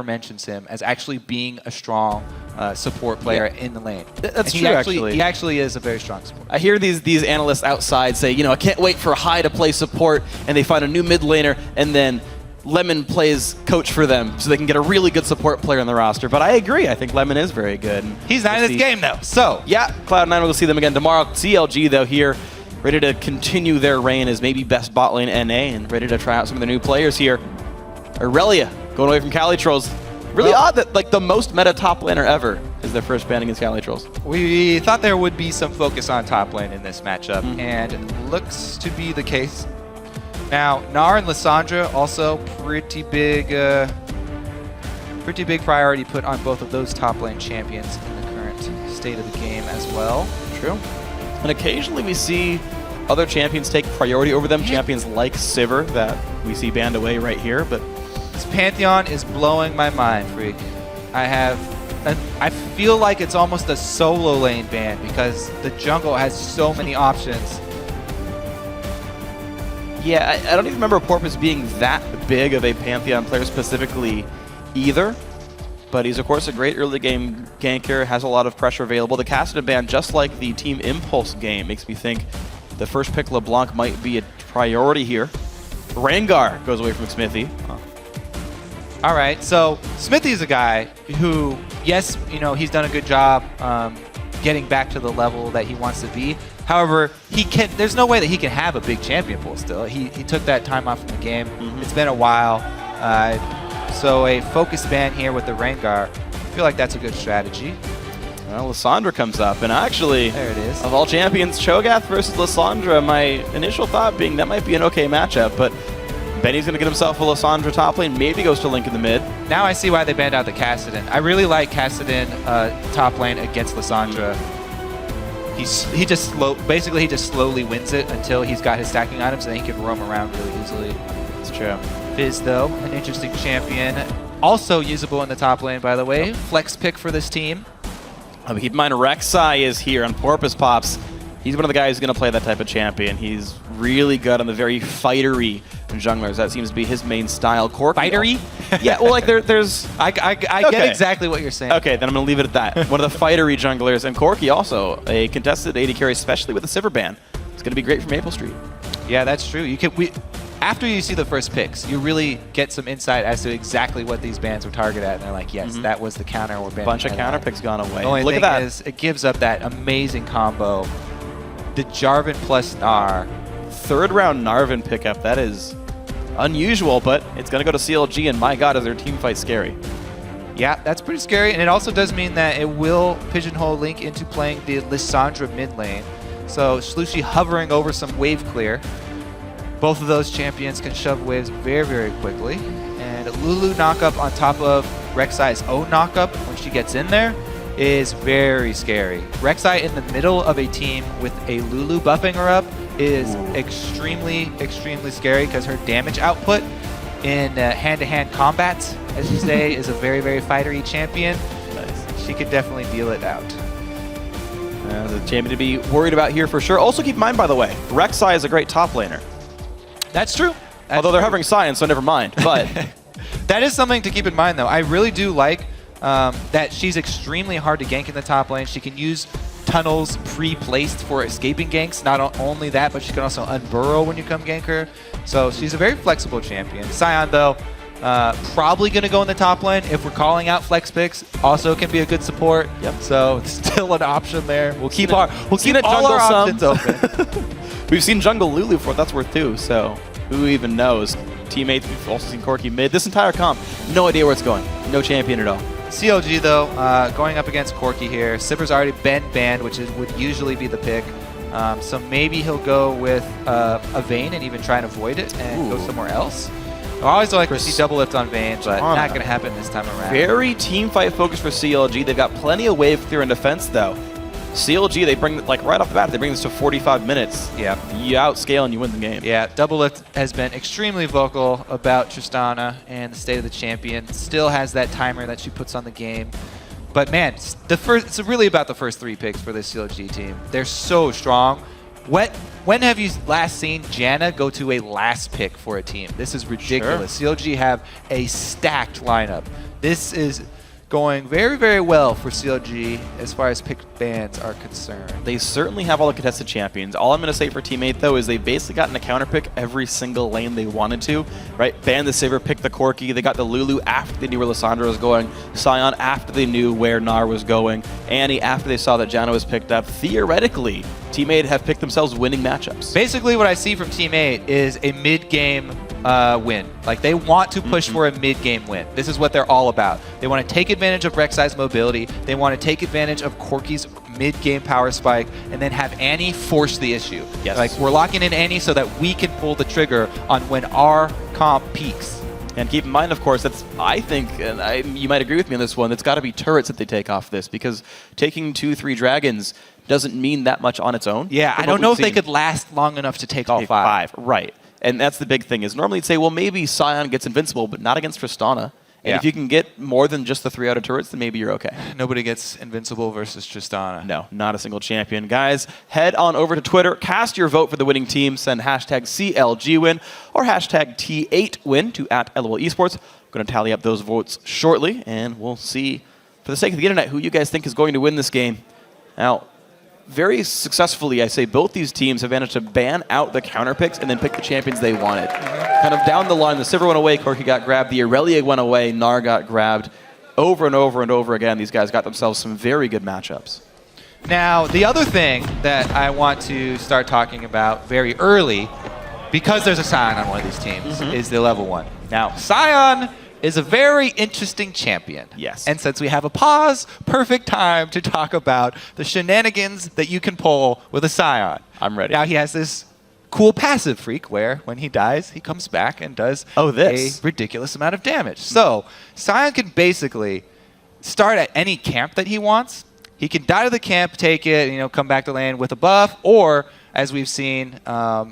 never mentions him as actually being a strong support player in the lane. That's true, actually. He actually is a very strong support. I hear these analysts outside say, you know, I can't wait for High to play support, and they find a new mid laner, and then Lemon plays coach for them so they can get a really good support player on the roster. But I agree. I think Lemon is very good. He's not in this game, though. So, yeah, Cloud9 will see them again tomorrow. CLG, though, here, ready to continue their reign as maybe best bot lane NA and ready to try out some of the new players here. Aurelia going away from Cali Trolls. Really odd that like the most meta top laner ever is their first ban against Cali Trolls. We thought there would be some focus on top lane in this matchup, and it looks to be the case. Now, Gnar and Lissandra also pretty big priority put on both of those top lane champions in the current state of the game as well. True. And occasionally we see other champions take priority over them. Champions like Sivir that we see banned away right here, but this Pantheon is blowing my mind, Freak. I feel like it's almost a solo lane ban because the jungle has so many options. Yeah, I don't even remember Porpoise being that big of a Pantheon player specifically either. But he's, of course, a great early game ganker, has a lot of pressure available. The Kassadin ban, just like the Team Impulse game, makes me think the first pick LeBlanc might be a priority here. Rengar goes away from Smithy. All right, so Smithy's a guy who, yes, you know, he's done a good job getting back to the level that he wants to be. However, there's no way that he can have a big champion pool still. He took that time off from the game. It's been a while. So a focus ban here with the Rengar, I feel like that's a good strategy. Well, Lissandra comes up, and actually, there it is. Of all champions, Cho'Gath versus Lissandra, my initial thought being that might be an okay matchup, but Benny's going to get himself a Lissandra top lane, maybe goes to Link in the mid. Now I see why they banned out the Kassadin. I really like Kassadin top lane against Lissandra. He just slowly wins it until he's got his stacking items, and then he can roam around really easily. It's true. Fizz, though, an interesting champion. Also usable in the top lane, by the way. Flex pick for this team. Keep in mind, Rek'Sai is here on Porpoise Pops. He's one of the guys who's going to play that type of champion. He's really good on the very fightery junglers. That seems to be his main style. Corki. Fightery? Yeah, well, like there's... I get exactly what you're saying. Okay, then I'm going to leave it at that. One of the fightery junglers. And Corki also, a contested AD carry, especially with the Sivir ban. It's going to be great for Maple Street. Yeah, that's true. After you see the first picks, you really get some insight as to exactly what these bans were targeted at. And they're like, yes, that was the counter we're banning. Bunch of counter picks gone away. The only thing is, it gives up that amazing combo. The Jarvan plus Gnar. Third round Narvan pickup. That is unusual, but it's going to go to CLG, and my god, is their team fight scary. Yeah, that's pretty scary, and it also does mean that it will pigeonhole Link into playing the Lissandra mid lane. So Shlushi hovering over some wave clear. Both of those champions can shove waves very, very quickly. And Lulu knockup on top of Rek'Sai's own knockup when she gets in there is very scary. Rek'Sai in the middle of a team with a Lulu buffing her up is extremely, extremely scary because her damage output in hand-to-hand combats, as you say, is a very, very fightery champion. Nice. She could definitely deal it out. The champion to be worried about here for sure. Also keep in mind, by the way, Rek'Sai is a great top laner. That's true. Although they're hovering science, so never mind. But that is something to keep in mind, though. I really do like that she's extremely hard to gank in the top lane. She can use tunnels pre-placed for escaping ganks. Not only that, but she can also unburrow when you come gank her. So she's a very flexible champion. Sion, though, probably going to go in the top lane. If we're calling out flex picks, also can be a good support. Yep. So still an option there. We'll keep all our options open. We've seen jungle Lulu before. That's worth two. So who even knows? Teammates, we've also seen Corki mid. This entire comp, no idea where it's going. No champion at all. CLG, though, going up against Corki here. Sivir's already been banned, which would usually be the pick. So maybe he'll go with a Vayne and even try and avoid it and go somewhere else. I always like to see double lift on Vayne, but not going to happen this time around. Very team fight focused for CLG. They've got plenty of wave clear and defense, though. CLG, they bring, like right off the bat, they bring this to 45 minutes. Yeah. You outscale and you win the game. Yeah, Double Lift has been extremely vocal about Tristana and the state of the champion. Still has that timer that she puts on the game. But man, it's really about the first three picks for this CLG team. They're so strong. When have you last seen Janna go to a last pick for a team? This is ridiculous. Sure. CLG have a stacked lineup. This is going very, very well for CLG as far as picked bans are concerned. They certainly have all the contested champions. All I'm going to say for Teammate, though, is they've basically gotten a counter pick every single lane they wanted to, right? Ban the Saber, pick the Corki. They got the Lulu after they knew where Lissandra was going. Sion after they knew where Gnar was going. Annie after they saw that Janna was picked up. Theoretically, Teammate have picked themselves winning matchups. Basically, what I see from Teammate is a mid-game win. Like, they want to push for a mid-game win. This is what they're all about. They want to take advantage of Rek'Sai's mobility. They want to take advantage of Corki's mid-game power spike, and then have Annie force the issue. Yes. Like, we're locking in Annie so that we can pull the trigger on when our comp peaks. And keep in mind, of course, that's, I think, and you might agree with me on this one, it's got to be turrets that they take off this, because taking 2-3 dragons doesn't mean that much on its own. Yeah, I don't know if they could last long enough to take all five. Right. And that's the big thing, is normally you'd say, well, maybe Sion gets invincible, but not against Tristana. And if you can get more than just the 3 outer turrets, then maybe you're okay. Nobody gets invincible versus Tristana. No, not a single champion. Guys, head on over to Twitter, cast your vote for the winning team, send hashtag CLGwin or hashtag T8win to @LOL Esports. We're going to tally up those votes shortly, and we'll see, for the sake of the internet, who you guys think is going to win this game. Now, very successfully, I say both these teams have managed to ban out the counter picks and then pick the champions they wanted. Kind of down the line, the Sivir went away, Corki got grabbed, the Irelia went away, Gnar got grabbed. Over and over and over again, these guys got themselves some very good matchups. Now, the other thing that I want to start talking about very early, because there's a Sion on one of these teams, is the level 1. Now, Sion is a very interesting champion. Yes. And since we have a pause, perfect time to talk about the shenanigans that you can pull with a Sion. I'm ready. Now, he has this cool passive freak where when he dies, he comes back and does a ridiculous amount of damage. So, Sion can basically start at any camp that he wants. He can die to the camp, take it, and, come back to lane with a buff, or as we've seen,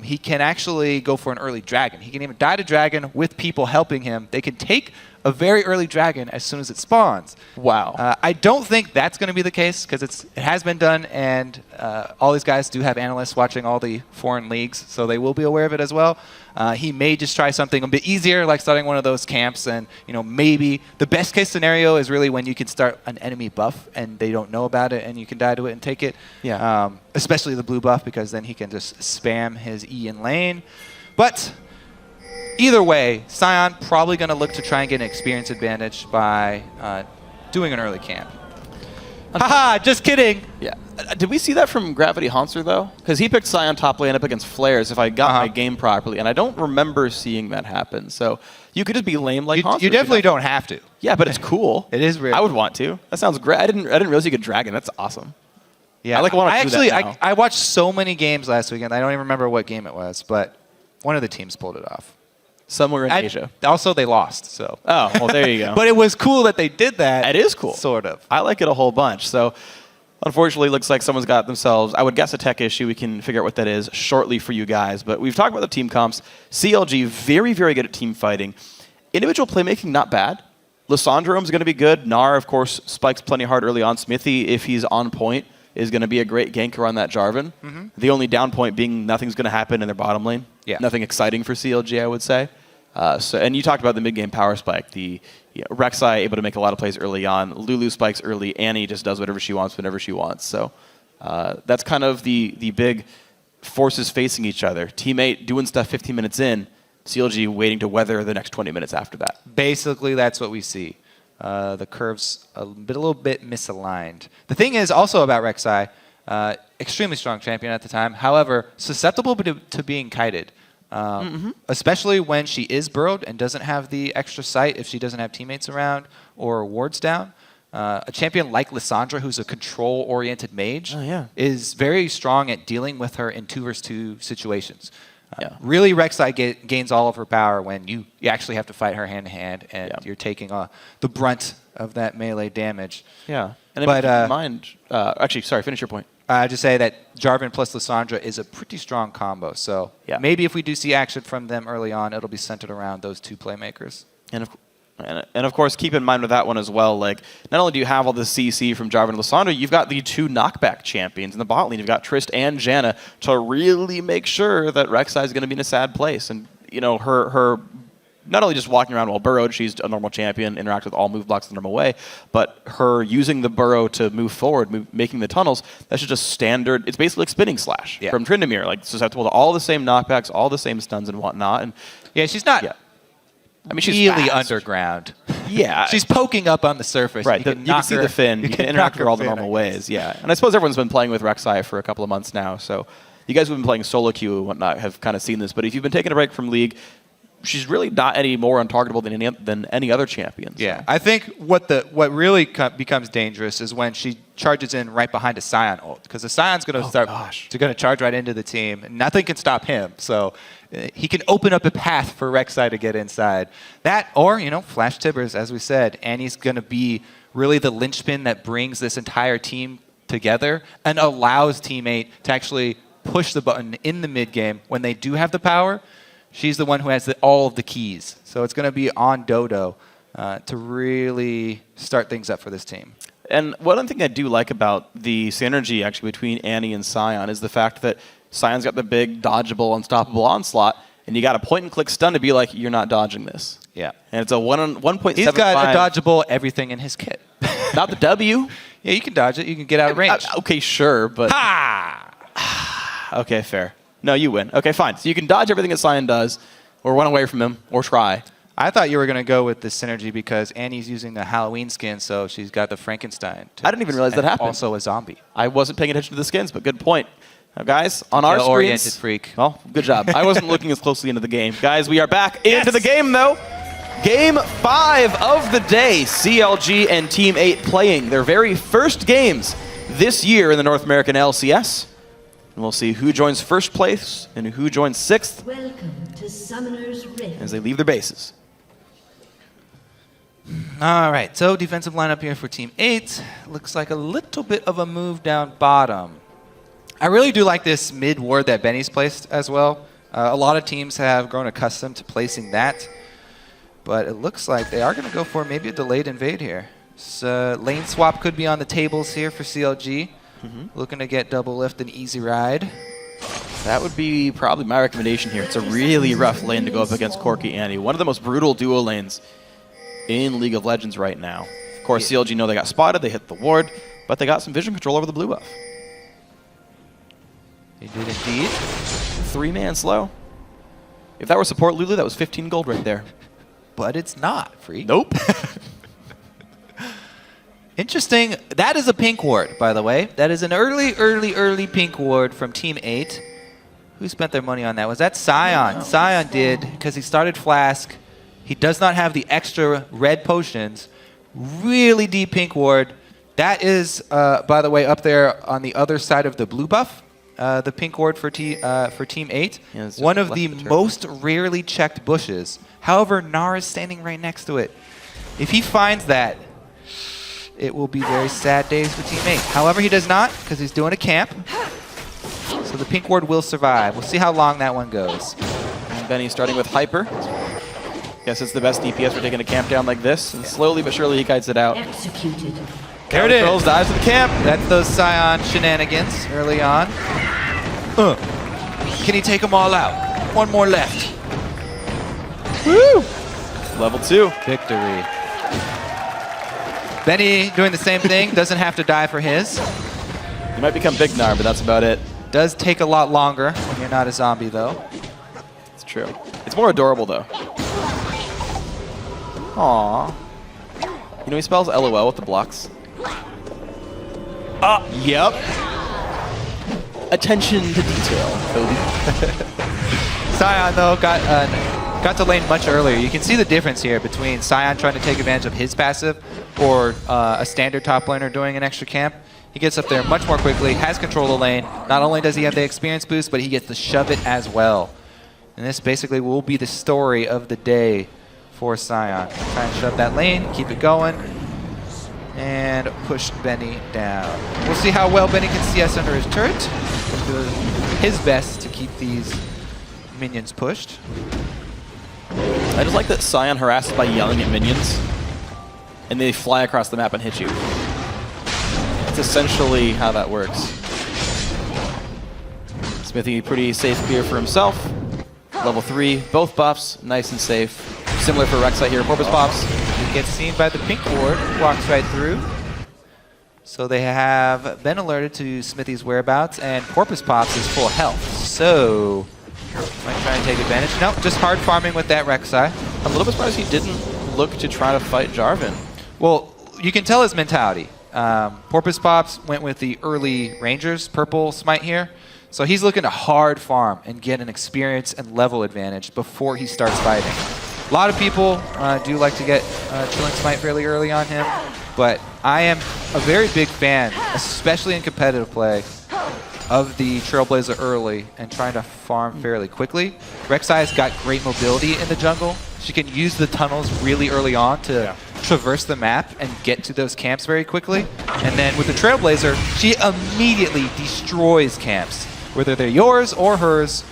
he can actually go for an early dragon. He can even die to dragon with people helping him. They can take a very early dragon as soon as it spawns. Wow. I don't think that's going to be the case, because it has been done, and all these guys do have analysts watching all the foreign leagues, so they will be aware of it as well. He may just try something a bit easier, like starting one of those camps, and maybe the best case scenario is really when you can start an enemy buff and they don't know about it, and you can die to it and take it. Yeah. Especially the blue buff, because then he can just spam his E in lane. But either way, Sion probably going to look to try and get an experience advantage by doing an early camp. Haha, just kidding. Yeah. Did we see that from Gravity Haunter, though? Because he picked Sion top lane up against Flares, if I got my game properly, and I don't remember seeing that happen. So you could just be lame like Haunter. You definitely don't have to. Yeah, but it's cool. It is real. I would want to. That sounds great. I didn't realize you could dragon. That's awesome. Yeah, I want to do that now. I watched so many games last weekend. I don't even remember what game it was, but one of the teams pulled it off. Somewhere in Asia. Also, they lost. So. Oh, well, there you go. But it was cool that they did that. It is cool. Sort of. I like it a whole bunch. So, unfortunately, it looks like someone's got themselves, I would guess, a tech issue. We can figure out what that is shortly for you guys. But we've talked about the team comps. CLG, very, very good at team fighting. Individual playmaking, not bad. Lissandro's going to be good. Gnar, of course, spikes plenty hard early on. Smithy, if he's on point, is going to be a great ganker on that Jarvan. The only down point being nothing's going to happen in their bottom lane. Yeah. Nothing exciting for CLG, I would say. And you talked about the mid-game power spike. The Rek'Sai able to make a lot of plays early on. Lulu spikes early. Annie just does whatever she wants whenever she wants. So that's kind of the big forces facing each other. Teammate doing stuff 15 minutes in. CLG waiting to weather the next 20 minutes after that. Basically, that's what we see. The curves a little bit misaligned. The thing is also about Rek'Sai, extremely strong champion at the time. However, susceptible to being kited. Especially when she is burrowed and doesn't have the extra sight if she doesn't have teammates around or wards down. A champion like Lissandra, who's a control-oriented mage, is very strong at dealing with her in 2v2 situations. Really, Rek'Sai gains all of her power when you actually have to fight her hand-to-hand, and you're taking the brunt of that melee damage. Yeah. And keep in mind, actually, sorry, finish your point. I just say that Jarvan plus Lissandra is a pretty strong combo. So maybe if we do see action from them early on, it'll be centered around those two playmakers. And And of course, keep in mind with that one as well, like, not only do you have all the CC from Jarvan and Lissandra, you've got the 2 knockback champions in the bot lane. You've got Trist and Janna to really make sure that Rek'Sai is going to be in a sad place. And, you know, her not only just walking around well burrowed, she's a normal champion, interact with all move blocks the normal way, but her using the burrow to move forward, making the tunnels, that's just standard. It's basically like spinning slash from Tryndamere, like susceptible to all the same knockbacks, all the same stuns and whatnot. And yeah, she's not. Yeah. I mean, she's really fast. Underground. Yeah. She's poking up on the surface. Right. You can see the fin. You can interact with her all the normal ways. Yeah. And I suppose everyone's been playing with Rek'Sai for a couple of months now. So you guys who've been playing solo queue and whatnot have kind of seen this. But if you've been taking a break from League, she's really not any more untargetable than any other champion. So. Yeah. I think what really becomes dangerous is when she charges in right behind a Sion ult. Because the Sion's going to charge right into the team. And nothing can stop him. So he can open up a path for Rek'Sai to get inside. That, or, you know, Flash Tibbers, as we said. Annie's going to be really the linchpin that brings this entire team together and allows Team 8 to actually push the button in the mid game when they do have the power. She's the one who has all of the keys. So it's going to be on Dodo to really start things up for this team. And one thing I do like about the synergy actually between Annie and Sion is the fact that Sion's got the big, dodgeable, unstoppable onslaught, and you got a point-and-click stun to be like, you're not dodging this. Yeah. And it's a 1.75. He's got a dodgeable everything in his kit. Not the W. Yeah, you can dodge it. You can get out of range. Okay, sure, but... Ha! Okay, fair. No, you win. Okay, fine. So you can dodge everything that Sion does, or run away from him, or try. I thought you were going to go with the synergy because Annie's using the Halloween skin, so she's got the Frankenstein. I didn't even realize that happened. Also a zombie. I wasn't paying attention to the skins, but good point. Now, guys, on our oriented screens... freak. Well, good job. I wasn't looking as closely into the game. Guys, we are back into the game, though. Game 5 of the day. CLG and Team 8 playing their very first games this year in the North American LCS. And we'll see who joins first place and who joins 6th to Summoner's Rift as they leave their bases. All right, so defensive lineup here for Team 8. Looks like a little bit of a move down bottom. I really do like this mid ward that Benny's placed as well. A lot of teams have grown accustomed to placing that, but it looks like they are going to go for maybe a delayed invade here. So lane swap could be on the tables here for CLG. Looking to get double lift and easy ride. That would be probably my recommendation here. It's a really rough lane to go up against Corki Annie. One of the most brutal duo lanes in League of Legends right now. Of course, CLG know they got spotted, they hit the ward, but they got some vision control over the blue buff. They did indeed. 3-man slow. If that were support Lulu, that was 15 gold right there. But it's not, Freak. Nope. Interesting. That is a pink ward, by the way. That is an early pink ward from Team 8. Who spent their money on that? Was that Sion? Sion did, because he started Flask. He does not have the extra red potions. Really deep pink ward. That is, by the way, up there on the other side of the blue buff. The pink ward for Team 8. Yeah, one of the most rarely checked bushes. However, Gnar is standing right next to it. If he finds that, it will be very sad days for Team 8. However, he does not, because he's doing a camp. So the pink ward will survive. We'll see how long that one goes. And Benny starting with Hyper. Guess it's the best DPS for taking a camp down like this. And slowly but surely he kites it out. executed. There it is. Dives to the camp. That's those Sion shenanigans early on. Can he take them all out? One more left. Woo! Level 2. Victory. Benny doing the same thing. Doesn't have to die for his. He might become Big Gnar, but that's about it. Does take a lot longer when you're not a zombie, though. It's true. It's more adorable, though. Aww. You know, he spells LOL with the blocks. Yep. Attention to detail, Kobe. Sion, though, got to lane much earlier. You can see the difference here between Sion trying to take advantage of his passive or a standard top laner doing an extra camp. He gets up there much more quickly, has control of the lane. Not only does he have the experience boost, but he gets to shove it as well. And this basically will be the story of the day for Sion. Try and shove that lane, keep it going, and push Benny down. We'll see how well Benny can CS under his turret. He'll do his best to keep these minions pushed. I just like that Sion harasses by yelling at minions, and they fly across the map and hit you. That's essentially how that works. Smithy, pretty safe clear for himself. Level 3, both buffs, nice and safe. Similar for Rek'Sai here. Porpoise Pops. He gets seen by the pink ward, walks right through. So they have been alerted to Smithy's whereabouts, and Porpoise Pops is full health. So might try and take advantage. No, just hard farming with that Rek'Sai. I'm a little bit surprised he didn't look to try to fight Jarvan. Well, you can tell his mentality. Porpoise Pops went with the early Rangers purple smite here. So he's looking to hard farm and get an experience and level advantage before he starts fighting. A lot of people do like to get Chilling Smite fairly early on him, but I am a very big fan, especially in competitive play, of the Trailblazer early and trying to farm fairly quickly. Rek'Sai's got great mobility in the jungle. She can use the tunnels really early on to traverse the map and get to those camps very quickly. And then with the Trailblazer, she immediately destroys camps. Whether they're yours or hers,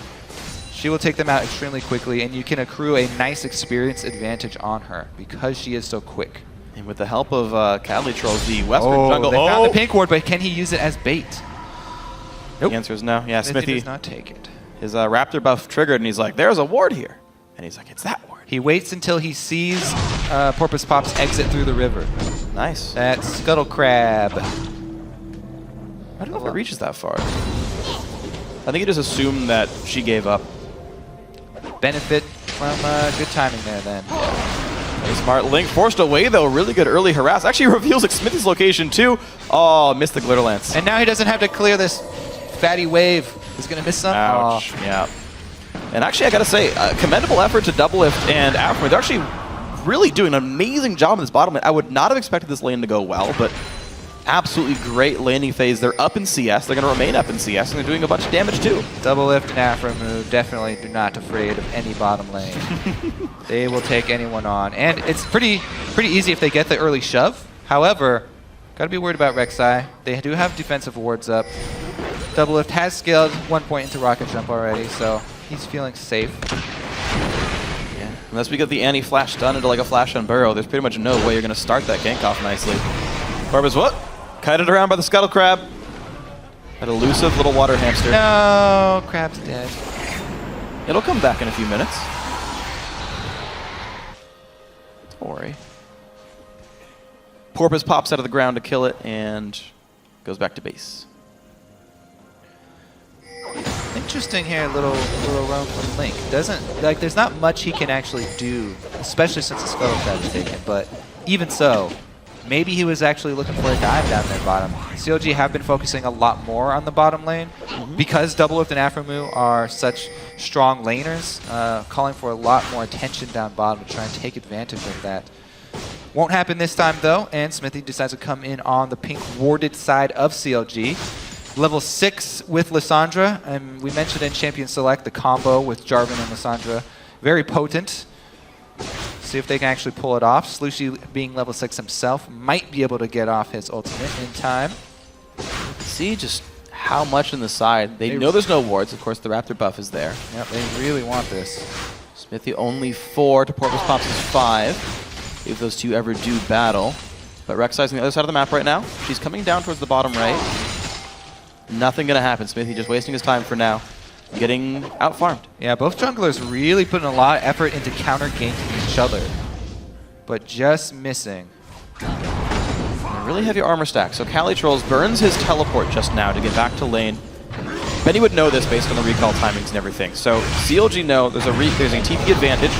she will take them out extremely quickly, and you can accrue a nice experience advantage on her because she is so quick. And with the help of Cadley Trolls, the Western jungle. They found the pink ward, but can he use it as bait? Nope. The answer is no. Yeah, Smithy does not take it. His Raptor buff triggered, and he's like, there's a ward here. And he's like, it's that ward. He waits until he sees Porpoise Pops exit through the river. Nice. That Scuttle Crab. I don't know if it reaches that far. I think he just assumed that she gave up. Benefit from good timing there then. Very smart. Link forced away though. Really good early harass. Actually reveals like Smithy's location too. Oh, missed the Glitter Lance. And now he doesn't have to clear this fatty wave. He's going to miss some. Ouch. Oh. Yeah. And actually, I got to say, commendable effort to Doublelift and Afro. They're actually really doing an amazing job in this bottom lane. I would not have expected this lane to go well, but absolutely great landing phase. They're up in CS. They're going to remain up in CS, and they're doing a bunch of damage too. Doublelift and Afro move definitely do not afraid of any bottom lane. They will take anyone on. And it's pretty easy if they get the early shove. However, got to be worried about Rek'Sai. They do have defensive wards up. Doublelift has scaled 1 point into Rocket Jump already, so he's feeling safe. Yeah. Unless we get the anti-flash stun into like a flash on Burrow, there's pretty much no way you're going to start that gank off nicely. Porpoise what? Kited around by the Scuttle Crab. That elusive little water hamster. No, Crab's dead. It'll come back in a few minutes. Don't worry. Porpoise pops out of the ground to kill it and goes back to base. Interesting here, little roam from Link. There's not much he can actually do, especially since the Scuttle Crab is taken, but even so, maybe he was actually looking for a dive down there bottom. CLG have been focusing a lot more on the bottom lane because Doublelift and Afromu are such strong laners, calling for a lot more attention down bottom to try and take advantage of that. Won't happen this time though, and Smithy decides to come in on the pink warded side of CLG. Level 6 with Lissandra, and we mentioned in Champion Select the combo with Jarvan and Lissandra. Very potent. See if they can actually pull it off. Slushie, being level 6 himself, might be able to get off his ultimate in time. See just how much in the side. They know there's no wards. Of course, the Raptor buff is there. Yep, they really want this. Smithy only 4 to Porpoise Pops is 5. If those two ever do battle. But Rek'Sai's on the other side of the map right now. She's coming down towards the bottom right. Nothing going to happen. Smithy just wasting his time for now. Getting out-farmed. Yeah, both junglers really putting a lot of effort into counter-ganking each other. But just missing. A really heavy armor stack. So Cali Trolls burns his teleport just now to get back to lane. Benny would know this based on the recall timings and everything. So CLG know there's a TP advantage.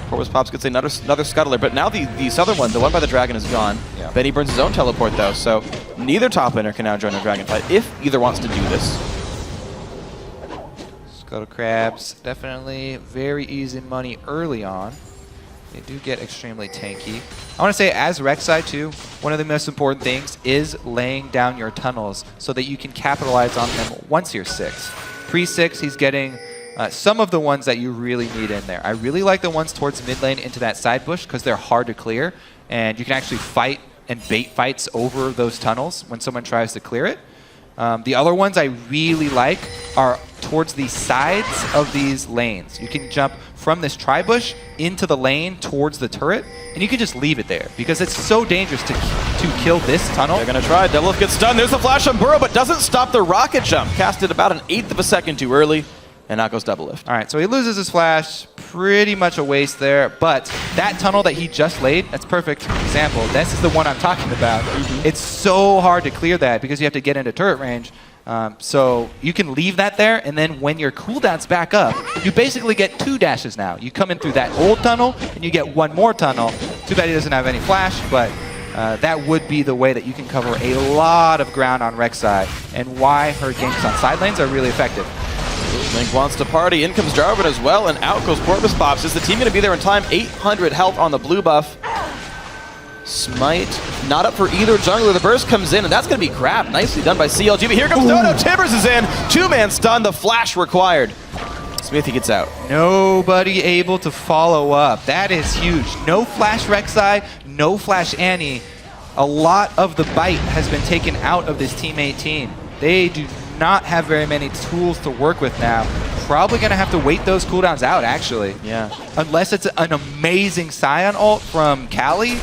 Porpoise Pops gets another scuttler, but now the southern one, the one by the dragon, is gone. Yeah. Benny burns his own teleport though, so neither top laner can now join the dragon fight if either wants to do this. Scuttle Crabs, definitely very easy money early on. They do get extremely tanky. I want to say, as Rek'Sai too, one of the most important things is laying down your tunnels so that you can capitalize on them once you're 6. Pre-6, he's getting some of the ones that you really need in there. I really like the ones towards mid lane into that side bush because they're hard to clear, and you can actually fight and bait fights over those tunnels when someone tries to clear it. The other ones I really like are towards the sides of these lanes. You can jump from this tri-bush into the lane towards the turret, and you can just leave it there because it's so dangerous to kill this tunnel. They're going to try. Devilif gets stunned. There's the flash on Burrow, but doesn't stop the rocket jump. Casted about an 1/8 of a second too early, and out goes Devilif. All right, so he loses his flash. Pretty much a waste there, but that tunnel that he just laid, that's a perfect example. This is the one I'm talking about. It's so hard to clear that because you have to get into turret range. So you can leave that there, and then when your cooldown's back up, you basically get 2 dashes now. You come in through that old tunnel, and you get 1 more tunnel. Too bad he doesn't have any flash, but that would be the way that you can cover a lot of ground on Rek'Sai, and why her ganks on side lanes are really effective. Link wants to party. In comes Jarvan as well, and out goes Porpoise Pops. Is the team going to be there in time? 800 health on the blue buff. Smite not up for either jungler. The burst comes in, and that's going to be grabbed. Nicely done by CLG, but here comes Dodo. Timbers is in. 2-man stun. The flash required. Smithy gets out. Nobody able to follow up. That is huge. No flash Rek'Sai, no flash Annie. A lot of the bite has been taken out of this Team 18. They do not have very many tools to work with now. Probably going to have to wait those cooldowns out, actually. Yeah. Unless it's an amazing Scion ult from Kali,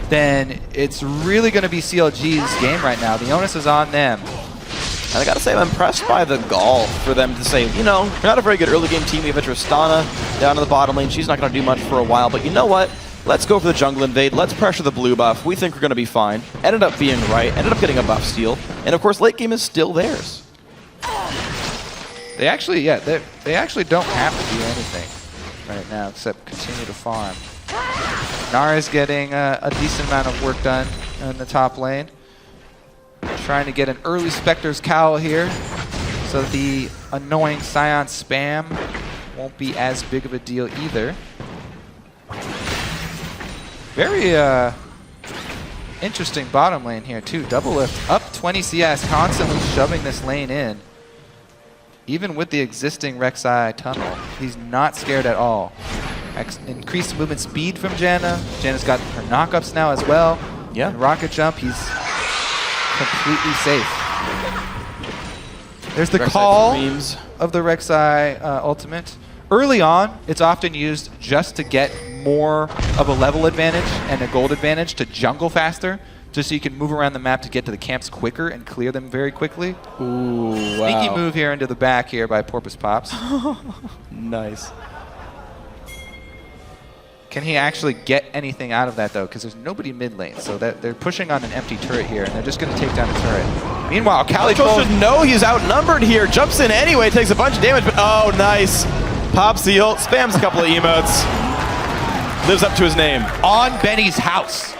then it's really going to be CLG's game right now. The onus is on them. And I gotta say, I'm impressed by the gall for them to say, you know, we're not a very good early game team. We have a Tristana down to the bottom lane. She's not gonna do much for a while, but you know what? Let's go for the jungle invade. Let's pressure the blue buff. We think we're gonna be fine. Ended up being right. Ended up getting a buff steal. And of course, late game is still theirs. They actually, yeah, they actually don't have to do anything right now except continue to farm. Nara's getting a decent amount of work done in the top lane. Trying to get an early Spectre's Cowl here so that the annoying Scion spam won't be as big of a deal either. Very interesting bottom lane here too. Double lift up 20 CS, constantly shoving this lane in. Even with the existing Rek'Sai tunnel, he's not scared at all. Increased movement speed from Janna. Janna's got her knockups now as well. Yeah. And rocket jump, he's completely safe. There's the call of the Rek'Sai ultimate. Early on, it's often used just to get more of a level advantage and a gold advantage to jungle faster, just so you can move around the map to get to the camps quicker and clear them very quickly. Ooh, wow. Sneaky move here into the back here by Porpoise Pops. Nice. Can he actually get anything out of that, though? Because there's nobody mid lane, so that they're pushing on an empty turret here, and they're just going to take down the turret. Meanwhile, Kali should know he's outnumbered here. Jumps in anyway, takes a bunch of damage, but oh, nice. Pops the ult, spams a couple of emotes. Lives up to his name. On Benny's house.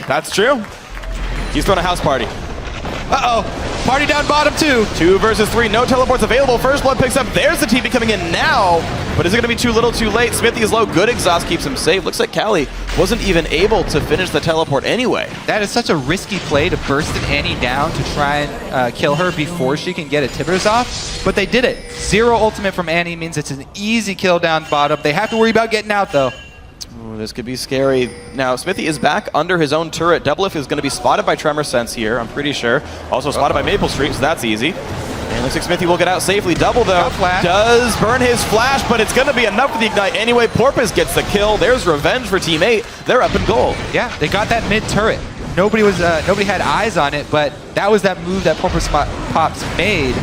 That's true. He's throwing a house party. Uh-oh. Party down bottom, too. 2 versus 3. No teleports available. First blood picks up. There's the TP coming in now. But is it going to be too little too late? Smithy is low. Good exhaust keeps him safe. Looks like Kali wasn't even able to finish the teleport anyway. That is such a risky play to burst an Annie down to try and kill her before she can get a Tibbers off. But they did it. 0 ultimate from Annie means it's an easy kill down bottom. They have to worry about getting out, though. Ooh, this could be scary. Now, Smithy is back under his own turret. Doublelift is going to be spotted by Tremor Sense here, I'm pretty sure. Also spotted by Maple Street, so that's easy. And looks like Smithy will get out safely. Double, though, does burn his flash, but it's going to be enough for the Ignite anyway. Porpoise gets the kill. There's revenge for Team 8. They're up in goal. Yeah, they got that mid turret. Nobody had eyes on it, but that was that move that Porpoise Pops made.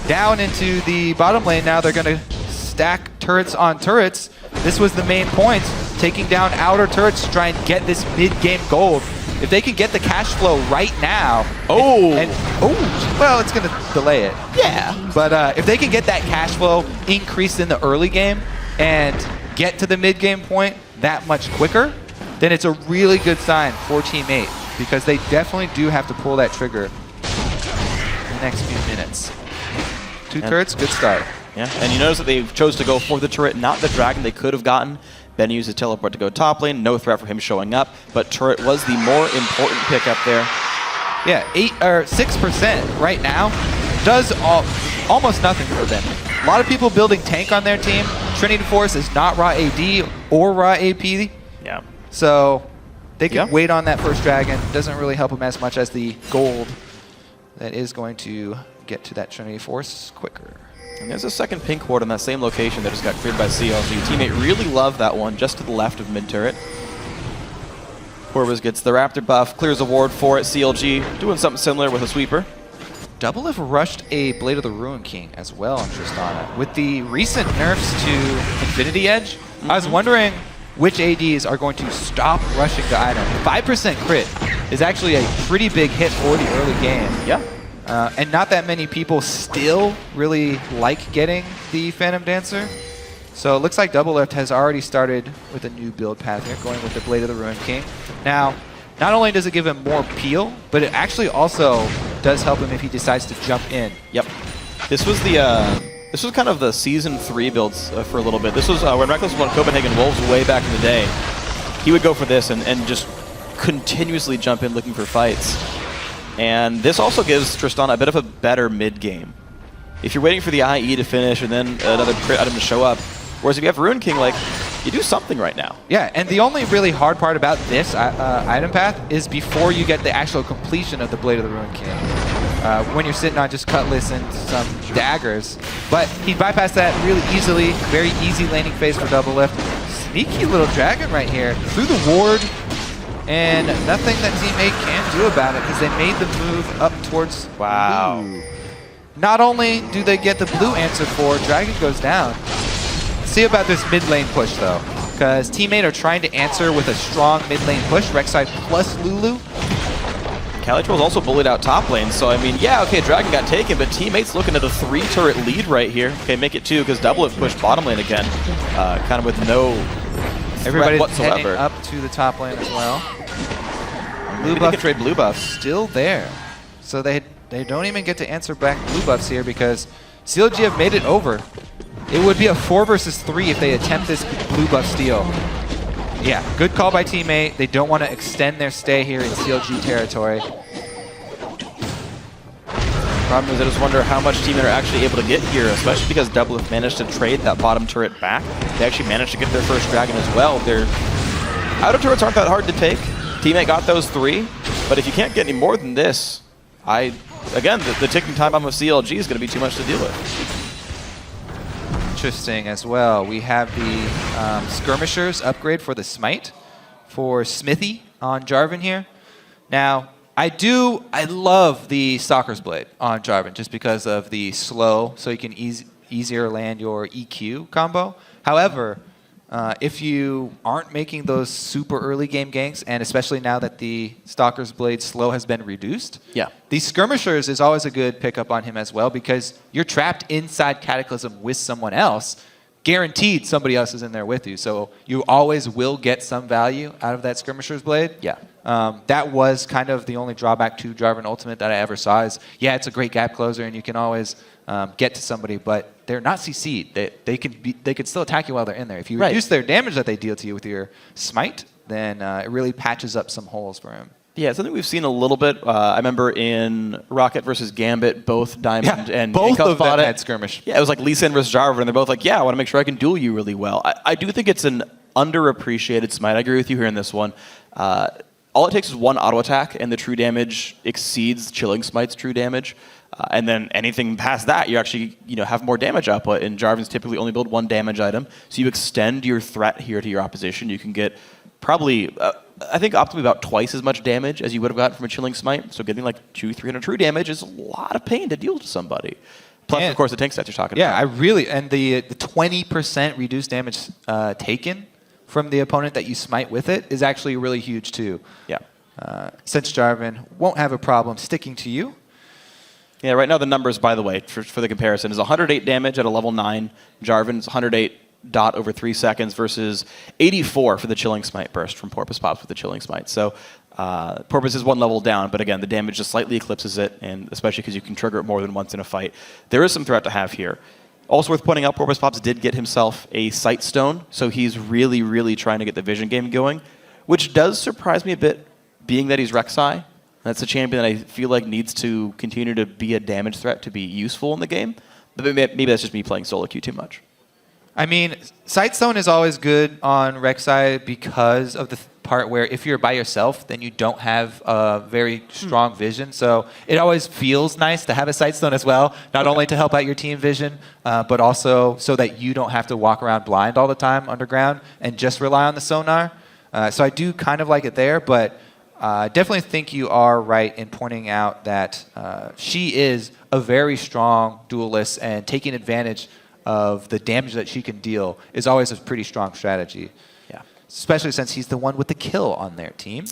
Down into the bottom lane now, they're going to stack turrets on turrets. This was the main point, taking down outer turrets to try and get this mid-game gold. If they can get the cash flow right now, well, it's going to delay it. Yeah. But if they can get that cash flow increased in the early game and get to the mid-game point that much quicker, then it's a really good sign for Team 8, because they definitely do have to pull that trigger in the next few minutes. 2 turrets, good start. Yeah, and you notice that they chose to go for the turret, not the dragon they could have gotten. Ben used his teleport to go top lane, no threat for him showing up, but turret was the more important pick up there. Yeah, 6% right now does almost nothing for them. A lot of people building tank on their team. Trinity Force is not raw AD or raw AP. Yeah. So they can wait on that first dragon. Doesn't really help them as much as the gold. that is going to get to that Trinity Force quicker. And there's a second pink ward on that same location that just got cleared by CLG. Teammate really loved that one, just to the left of mid-turret. Corvus gets the Raptor buff, clears a ward for it. CLG doing something similar with a sweeper. Double have rushed a Blade of the Ruin King as well on Tristana. With the recent nerfs to Infinity Edge, I was wondering which ADs are going to stop rushing the item. 5% crit is actually a pretty big hit for the early game. Yeah. And not that many people still really like getting the Phantom Dancer. So it looks like Double Lift has already started with a new build path here, going with the Blade of the Ruin King. Now, not only does it give him more peel, but it actually also does help him if he decides to jump in. Yep. This was kind of the Season 3 builds for a little bit. This was when Reckless won Copenhagen Wolves way back in the day. He would go for this and just continuously jump in looking for fights. And this also gives Tristana a bit of a better mid-game. If you're waiting for the IE to finish and then another crit item to show up, whereas if you have Ruin King, like, you do something right now. Yeah, and the only really hard part about this item path is before you get the actual completion of the Blade of the Ruin King. When you're sitting on just Cutlass and some daggers. But he bypassed that really easily. Very easy landing phase for Double Lift. Sneaky little dragon right here. Through the ward. And nothing that teammate can do about it because they made the move up towards blue. Not only do they get the blue answered for, dragon goes down. See about this mid lane push though, because teammate are trying to answer with a strong mid lane push. Rek'Sai plus Lulu. Calitro's also bullied out top lane, so I mean, yeah, okay, Dragon got taken, but teammates looking at a 3-turret lead right here. Okay, make it 2 because Double have pushed bottom lane again, kind of with no Everybody's whatsoever. heading up to the top lane as well. Blue buff, trade blue buff. Still there, so they don't even get to answer back blue buffs here because CLG have made it over. It would be a 4 versus 3 if they attempt this blue buff steal. Yeah, good call by teammate. They don't want to extend their stay here in CLG territory. Problem is I just wonder how much teammate are actually able to get here, especially because Double have managed to trade that bottom turret back. They actually managed to get their first dragon as well. Their outer turrets aren't that hard to take. Teammate got those 3, but if you can't get any more than this, again, the ticking time bomb of CLG is going to be too much to deal with. Interesting as well. We have the Skirmishers upgrade for the Smite for Smithy on Jarvan here. Now, I love the Stalker's Blade on Jarvan just because of the slow, so you can easier land your EQ combo. However, if you aren't making those super early game ganks, and especially now that the Stalker's Blade slow has been reduced, the Skirmishers is always a good pickup on him as well because you're trapped inside Cataclysm with someone else. Guaranteed somebody else is in there with you, so you always will get some value out of that Skirmisher's Blade. That was kind of the only drawback to Jarvan Ultimate that I ever saw is, yeah, it's a great gap closer and you can always get to somebody, but they're not CC'd. They can still attack you while they're in there. If you reduce their damage that they deal to you with your Smite, then it really patches up some holes for him. Yeah, it's something we've seen a little bit. I remember in Rocket versus Gambit, both Diamond and both Incup of them fought it. had skirmish. Yeah, it was like Lee Sin versus Jarvan, and they're both like, yeah, I want to make sure I can duel you really well. I do think it's an underappreciated Smite. I agree with you here in this one. All it takes is one auto attack, and the true damage exceeds Chilling Smite's true damage. And then anything past that, you actually have more damage output. And Jarvan's typically only build 1 damage item, so you extend your threat here to your opposition. You can get probably, I think, optimally about twice as much damage as you would have gotten from a Chilling Smite. So getting like 200-300 true damage is a lot of pain to deal to somebody. Plus, of course, the tank stats you're talking about. Yeah, and the 20% reduced damage taken from the opponent that you smite with it is actually really huge too. Yeah. Since Jarvan won't have a problem sticking to you. Yeah, right now the numbers, by the way, for the comparison, is 108 damage at a level 9. Jarvan's 108 dot over 3 seconds versus 84 for the Chilling Smite burst from Porpoise Pops with the Chilling Smite. So Porpoise is 1 level down, but again, the damage just slightly eclipses it, and especially because you can trigger it more than once in a fight. There is some threat to have here. Also worth pointing out, Porpoise Pops did get himself a Sight Stone, so he's really, really trying to get the vision game going, which does surprise me a bit, being that he's Rek'Sai. That's a champion that I feel like needs to continue to be a damage threat to be useful in the game. But maybe that's just me playing solo queue too much. I mean, Sightstone is always good on Rek'Sai because of part where if you're by yourself, then you don't have a very strong vision. So it always feels nice to have a sight stone as well, not only to help out your team vision, but also so that you don't have to walk around blind all the time underground and just rely on the sonar. So I do kind of like it there, but definitely think you are right in pointing out that she is a very strong duelist, and taking advantage of the damage that she can deal is always a pretty strong strategy. Yeah. Especially since he's the one with the kill on their team.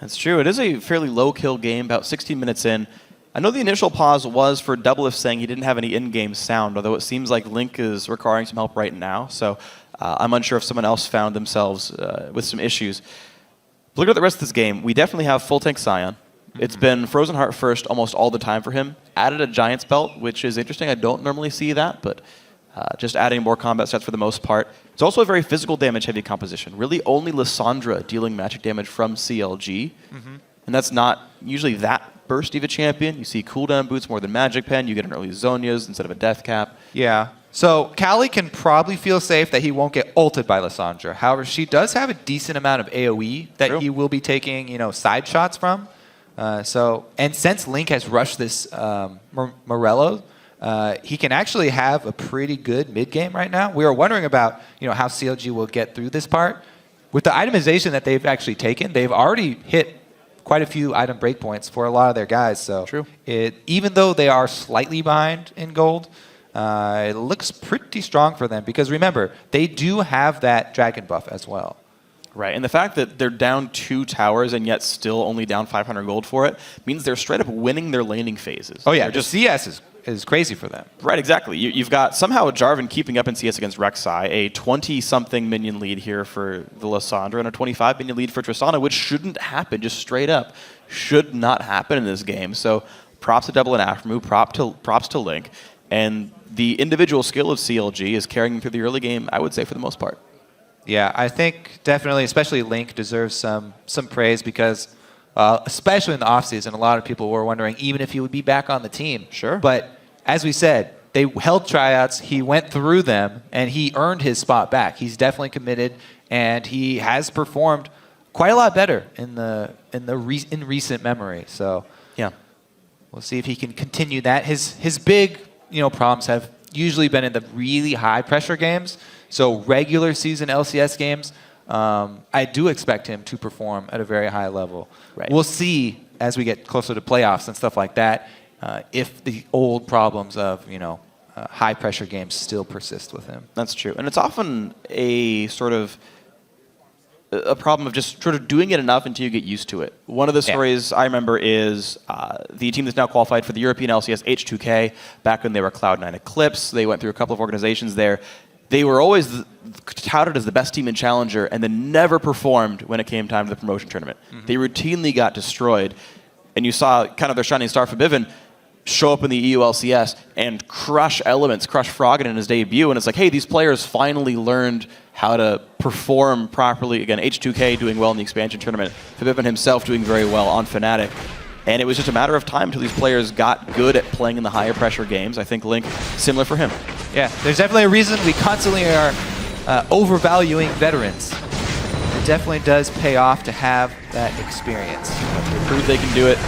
That's true. It is a fairly low kill game, about 16 minutes in. I know the initial pause was for Doublelift saying he didn't have any in-game sound, although it seems like Link is requiring some help right now. So I'm unsure if someone else found themselves with some issues. But look at the rest of this game. We definitely have full tank Sion. It's been Frozen Heart first almost all the time for him. Added a Giant's Belt, which is interesting. I don't normally see that, but just adding more combat stats for the most part. It's also a very physical damage heavy composition. Really only Lissandra dealing magic damage from CLG. And that's not usually that bursty of a champion. You see cooldown boots more than Magic Pen. You get an early Zonias instead of a Death Cap. Yeah. So Callie can probably feel safe that he won't get ulted by Lissandra. However, she does have a decent amount of AoE that he will be taking, side shots from. And since Link has rushed this Morello, he can actually have a pretty good mid game right now. We were wondering about how CLG will get through this part. With the itemization that they've actually taken, they've already hit quite a few item breakpoints for a lot of their guys. So even though they are slightly behind in gold, it looks pretty strong for them, because remember, they do have that dragon buff as well. Right, and the fact that they're down 2 towers and yet still only down 500 gold for it means they're straight up winning their laning phases. Oh yeah, they're just CS is crazy for them. Right, exactly. You've got somehow Jarvan keeping up in CS against Rek'Sai, a 20-something minion lead here for the Lissandra, and a 25 minion lead for Tristana, which shouldn't happen, just straight up. Should not happen in this game. So props to Double and Aftermove, props to Link. And the individual skill of CLG is carrying them through the early game, I would say, for the most part. Yeah, I think definitely, especially Link deserves some praise, because especially in the offseason, a lot of people were wondering even if he would be back on the team. Sure. But as we said, they held tryouts, he went through them, and he earned his spot back. He's definitely committed, and he has performed quite a lot better in recent memory. So yeah, we'll see if he can continue that. His big problems have usually been in the really high pressure games. So regular season LCS games, I do expect him to perform at a very high level. Right. We'll see as we get closer to playoffs and stuff like that, if the old problems of high pressure games still persist with him. That's true, and it's often a sort of a problem of just sort of doing it enough until you get used to it. One of the stories I remember is the team that's now qualified for the European LCS, H2K, back when they were Cloud9 Eclipse. They went through a couple of organizations there. They were always touted as the best team in Challenger, and then never performed when it came time to the promotion tournament. They routinely got destroyed, and you saw kind of their shining star Fabiven show up in the EU LCS and crush Elements, crush Froggen in his debut, and it's like, hey, these players finally learned how to perform properly. Again, H2K doing well in the expansion tournament, Fabiven himself doing very well on Fnatic. And it was just a matter of time until these players got good at playing in the higher pressure games. I think Link, similar for him. Yeah, there's definitely a reason we constantly are overvaluing veterans. It definitely does pay off to have that experience. They prove they can do it.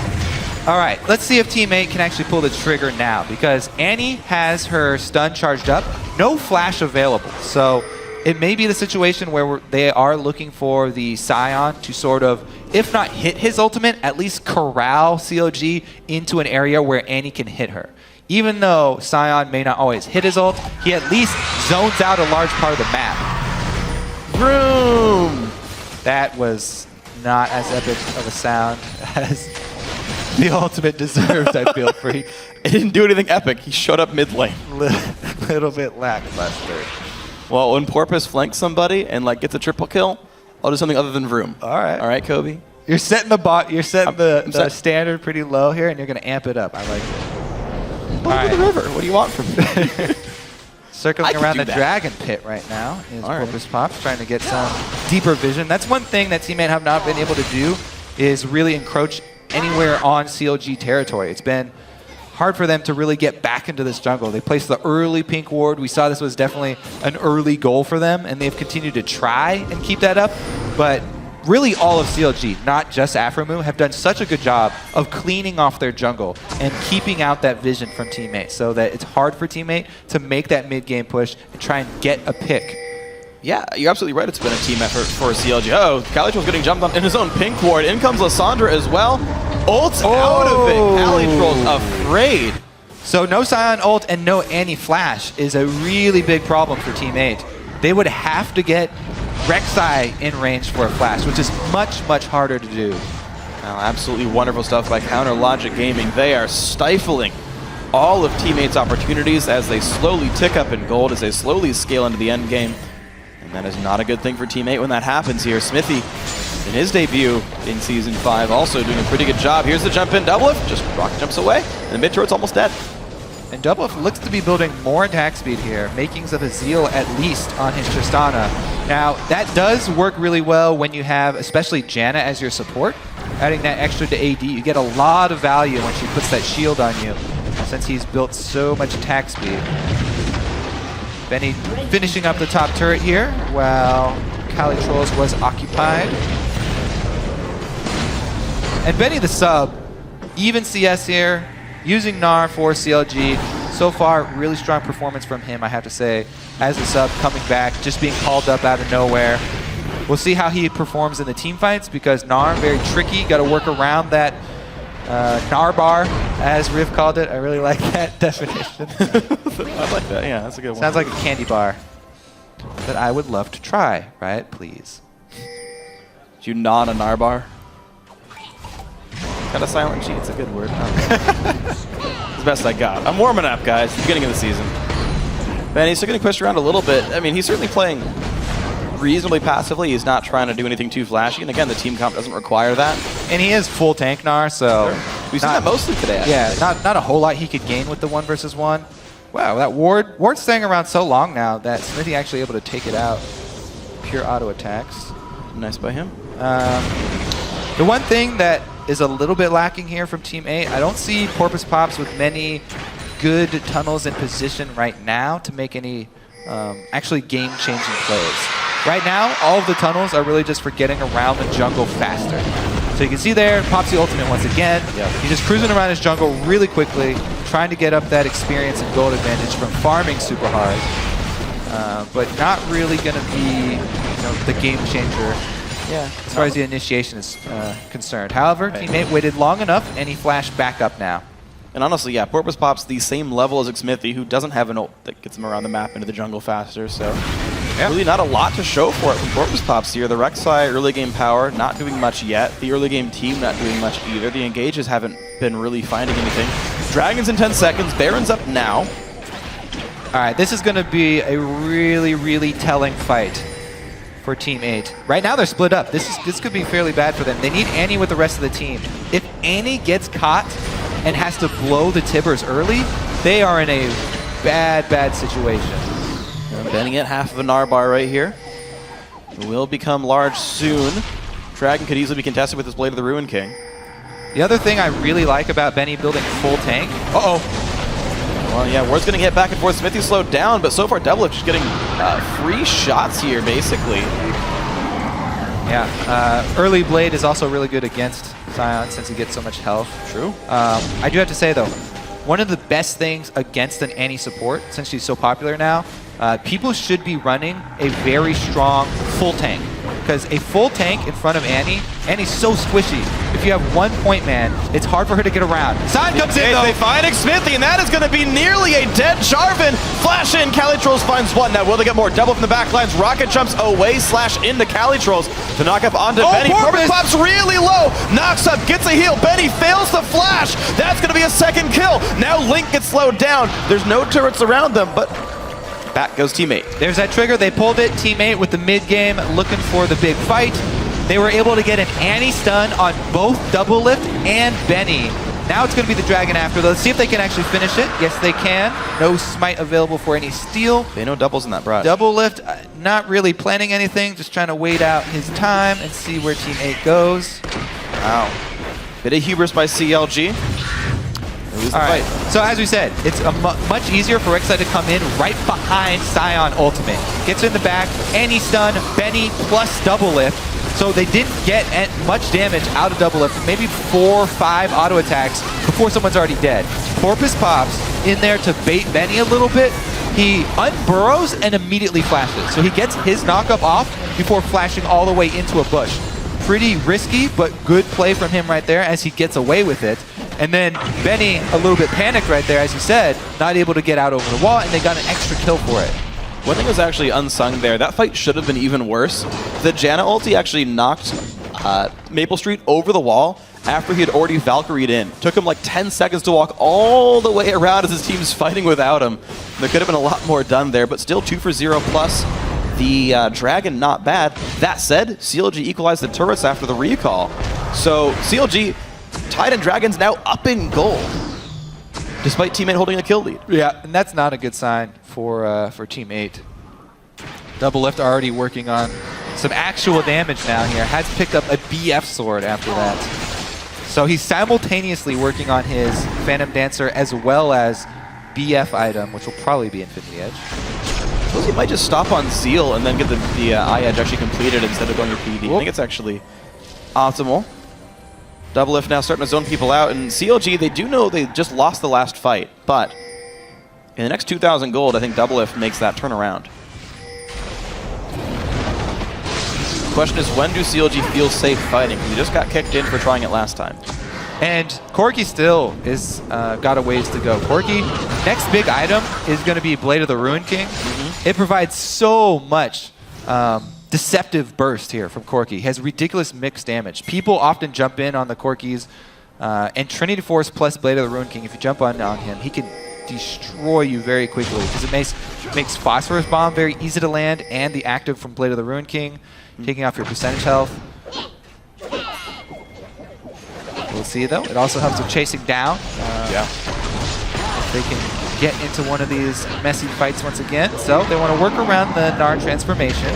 All right, let's see if Team 8 can actually pull the trigger now, because Annie has her stun charged up, no flash available. So it may be the situation where they are looking for the Sion to sort of, if not hit his ultimate, at least corral CLG into an area where Annie can hit her. Even though Sion may not always hit his ult, he at least zones out a large part of the map. Vroom! That was not as epic of a sound as the ultimate deserved, I feel free. It didn't do anything epic. He showed up mid lane. Little bit lackluster. Well, when Porpoise flanks somebody and gets a triple kill, I'll do something other than Vroom. All right, Kobe. You're setting the standard pretty low here, and you're going to amp it up. I like it. Over the river. What do you want from me? Circling around the dragon pit right now is Porpoise Pops, trying to get some deeper vision. That's one thing that Team 8 have not been able to do, is really encroach anywhere on CLG territory. It's been hard for them to really get back into this jungle. They placed the early pink ward. We saw this was definitely an early goal for them, and they've continued to try and keep that up. But really all of CLG, not just Afromu, have done such a good job of cleaning off their jungle and keeping out that vision from teammate so that it's hard for teammate to make that mid-game push and try and get a pick. Yeah, you're absolutely right. It's been a team effort for CLG. Oh, CaliTrolls getting jumped on in his own pink ward. In comes Lissandra as well. Ult's out of it. CaliTrolls afraid. So no Sion ult and no anti-flash is a really big problem for Team 8. They would have to get Rek'Sai in range for a flash, which is much, much harder to do. Well, absolutely wonderful stuff by Counter Logic Gaming. They are stifling all of Teammate's opportunities as they slowly tick up in gold, as they slowly scale into the end game. And that is not a good thing for Team 8 when that happens here. Smithy, in his debut in Season 5, also doing a pretty good job. Here's the jump in, Doublelift, just rocket jumps away, and the mid turret's almost dead. And Doublelift looks to be building more attack speed here, makings of a Zeal at least on his Tristana. Now, that does work really well when you have especially Janna as your support. Adding that extra to AD, you get a lot of value when she puts that shield on you, since he's built so much attack speed. Benny finishing up the top turret here, while CaliTrolls was occupied. And Benny the sub, even CS here, using Gnar for CLG. So far, really strong performance from him, I have to say, as the sub coming back, just being called up out of nowhere. We'll see how he performs in the team fights, because Gnar, very tricky, got to work around that Gnar bar, as Riv called it. I really like that definition. I like that, yeah, that's a good one. Sounds like a candy bar that I would love to try, right? Please. Did you nod a Gnar bar? Got a silent G, it's a good word. It's the best I got. I'm warming up, guys. Beginning of the season. Benny's still getting pushed around a little bit. I mean, he's certainly playing reasonably passively. He's not trying to do anything too flashy. And again, the team comp doesn't require that. And he is full tank Gnar, so... Sure. We've seen that mostly today, actually. Yeah, not a whole lot he could gain with the 1v1. Wow, that Ward's staying around so long now that Smithy actually able to take it out. Pure auto attacks. Nice by him. The one thing that is a little bit lacking here from Team 8, I don't see Porpoise Pops with many good tunnels in position right now to make any actually game-changing plays. Right now, all of the tunnels are really just for getting around the jungle faster. So you can see there, pops the ultimate once again. Yep. He's just cruising around his jungle really quickly, trying to get up that experience and gold advantage from farming super hard. But not really going to be the game changer as far as the initiation is concerned. However, teammate waited long enough, and he flashed back up now. And honestly, yeah, Porpoise Pop's the same level as Xmithy, who doesn't have an ult that gets him around the map into the jungle faster, so really not a lot to show for it from Porpoise Pops here. The Rek'Sai early game power not doing much yet. The early game team not doing much either. The engages haven't been really finding anything. Dragons in 10 seconds. Baron's up now. All right, this is going to be a really, really telling fight for Team 8. Right now they're split up. This could be fairly bad for them. They need Annie with the rest of the team. If Annie gets caught and has to blow the Tibbers early, they are in a bad, bad situation. Benning at half of a Gnar bar right here. It will become large soon. Dragon could easily be contested with his Blade of the Ruin King. The other thing I really like about Benny building full tank... Well, yeah, Ward's going to get back and forth. Smithy slowed down, but so far Doublelift just getting free shots here, basically. Yeah, early Blade is also really good against Sion since he gets so much health. True. I do have to say, though, one of the best things against an Annie support, since she's so popular now, people should be running a very strong full tank. Because a full tank in front of Annie's so squishy. If you have 1 point man, it's hard for her to get around. Sion comes in, though. They find Xmithy, and that is going to be nearly a dead Jarvan. Flash in, CaliTrolls finds one. Now, will they get more? Double from the backlines. Rocket jumps away, slash into CaliTrolls to knock up onto Benny. Porpoise Pop's really low. Knocks up, gets a heal. Benny fails the flash. That's going to be a second kill. Now Link gets slowed down. There's no turrets around them, but back goes teammate. There's that trigger. They pulled it. Teammate with the mid game looking for the big fight. They were able to get an Annie stun on both Doublelift and Benny. Now it's going to be the Dragon after. Let's see if they can actually finish it. Yes, they can. No smite available for any steal. They know doubles in that brush. Doublelift not really planning anything, just trying to wait out his time and see where Team 8 goes. Wow. Bit of hubris by CLG. All right. So as we said, it's much easier for Rek'Sai to come in right behind Sion ultimate. Gets in the back, Annie stun, Benny plus Doublelift. So they didn't get much damage out of Double Lift, maybe 4 or 5 auto attacks before someone's already dead. Porpoise pops in there to bait Benny a little bit. He unburrows and immediately flashes. So he gets his knockup off before flashing all the way into a bush. Pretty risky, but good play from him right there as he gets away with it. And then Benny, a little bit panicked right there, as you said, not able to get out over the wall, and they got an extra kill for it. One thing was actually unsung there. That fight should have been even worse. The Janna ulti actually knocked Maple Street over the wall after he had already Valkyried in. Took him like 10 seconds to walk all the way around as his team's fighting without him. There could have been a lot more done there, but still 2 for 0 plus. The Dragon, not bad. That said, CLG equalized the turrets after the recall. So CLG, Tide and Dragon's now up in gold, despite Team 8 holding a kill lead. Yeah, and that's not a good sign for Team 8. Double Lift already working on some actual damage now here. Has picked up a BF sword after that. So he's simultaneously working on his Phantom Dancer as well as BF item, which will probably be Infinity Edge. I suppose he might just stop on Zeal and then get the Eye Edge actually completed instead of going to PvP. I think it's actually optimal. Double Lift now starting to zone people out, and CLG, they do know they just lost the last fight, but in the next 2,000 gold, I think Double Lift makes that turnaround. The question is, when do CLG feel safe fighting? He just got kicked in for trying it last time. And Corki still is got a ways to go. Corki, next big item is going to be Blade of the Ruin King. It provides so much deceptive burst here from Corki. He has ridiculous mixed damage. People often jump in on the Corkis, and Trinity Force plus Blade of the Ruin King, if you jump on him, he can destroy you very quickly because it makes Phosphorus Bomb very easy to land, and the active from Blade of the Ruin King, taking off your percentage health. We'll see, though. It also helps with chasing down. Yeah. They can get into one of these messy fights once again. So they want to work around the Gnar transformation.